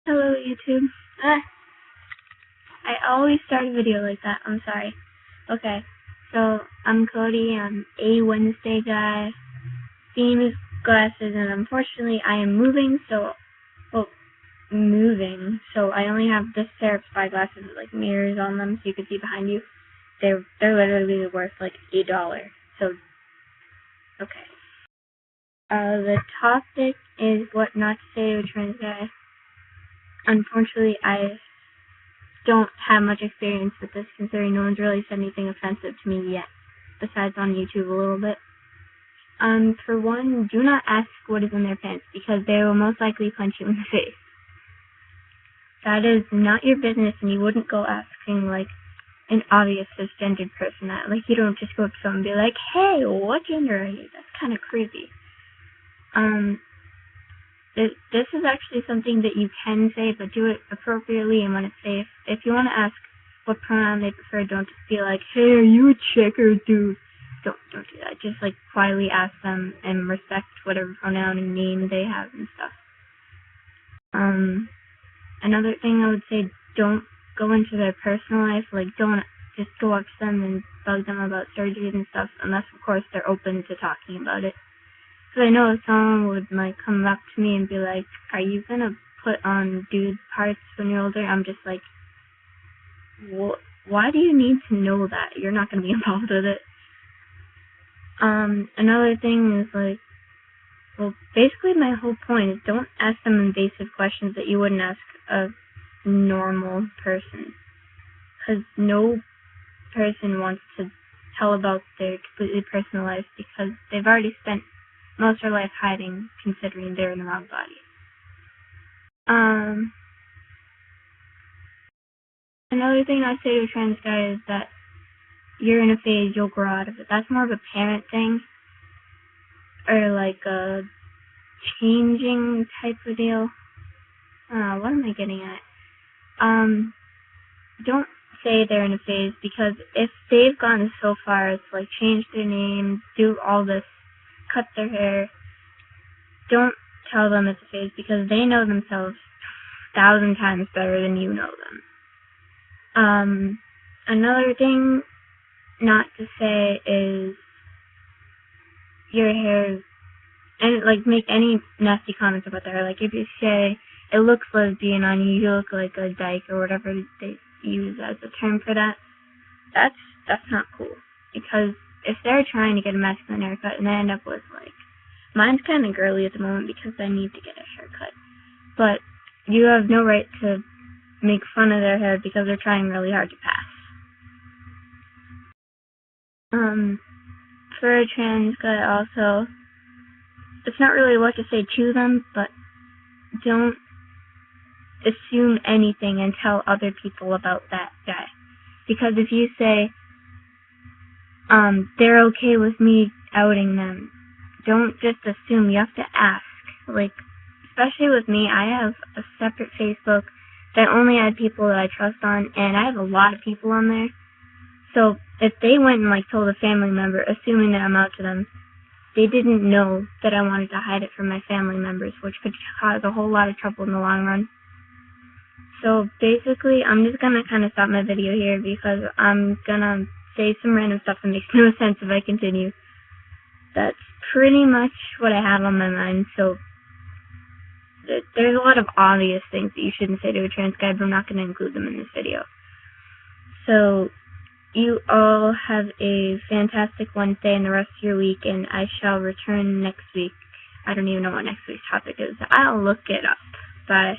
Hello, YouTube. Ah, I always start a video like that. I'm sorry. Okay, so I'm Cody. I'm a Wednesday guy. Theme is glasses, and unfortunately, I am moving. So I only have this pair of spyglasses with like mirrors on them, so you can see behind you. They're literally worth like $1. So okay. The topic is what not to say to a trans guy. Unfortunately, I don't have much experience with this, considering no one's really said anything offensive to me yet, besides on YouTube a little bit. For one, do not ask what is in their pants, because they will most likely punch you in the face. That is not your business, and you wouldn't go asking, like, an obvious cisgendered person that. Like, you don't just go up to someone and be like, hey, what gender are you? That's kind of creepy. This is actually something that you can say, but do it appropriately and when it's safe. If you want to ask what pronoun they prefer, don't just be like, hey, are you a chick or a dude? Don't do that. Just, like, quietly ask them and respect whatever pronoun and name they have and stuff. Another thing I would say, don't go into their personal life. Like, don't just go up to them and bug them about surgeries and stuff, unless, of course, they're open to talking about it. So I know if someone would, like, come up to me and be like, are you gonna put on dude parts when you're older? I'm just like, why do you need to know that? You're not gonna be involved with it. Another thing is, like, well, basically my whole point is don't ask them invasive questions that you wouldn't ask a normal person. Because no person wants to tell about their completely personal life, because they've already spent most of their life hiding, considering they're in the wrong body. Another thing I say to a trans guy is that you're in a phase, you'll grow out of it. That's more of a parent thing, or like a changing type of deal. What am I getting at? Don't say they're in a phase, because if they've gone so far as to, like, change their name, do all this, cut their hair, don't tell them it's a phase, because they know themselves 1,000 times better than you know them. Another thing not to say is your hair, and, like, make any nasty comments about their hair. Like, if you say it looks lesbian on you, you look like a dyke, or whatever they use as a term for that, that's not cool. Because if they're trying to get a masculine haircut and they end up with, like, mine's kind of girly at the moment because I need to get a haircut, but you have no right to make fun of their hair because they're trying really hard to pass. For a trans guy also, it's not really what to say to them, but don't assume anything and tell other people about that guy. Because if you say, they're okay with me outing them, don't just assume. You have to ask. Like, especially with me, I have a separate Facebook that only I had people that I trust on, and I have a lot of people on there. So if they went and, like, told a family member, assuming that I'm out to them, they didn't know that I wanted to hide it from my family members, which could cause a whole lot of trouble in the long run. So basically, I'm just gonna kind of stop my video here, because I'm gonna say some random stuff that makes no sense if I continue. That's pretty much what I have on my mind. So there's a lot of obvious things that you shouldn't say to a trans guy, but I'm not going to include them in this video. So you all have a fantastic Wednesday and the rest of your week, and I shall return next week. I don't even know what next week's topic is. I'll look it up. Bye.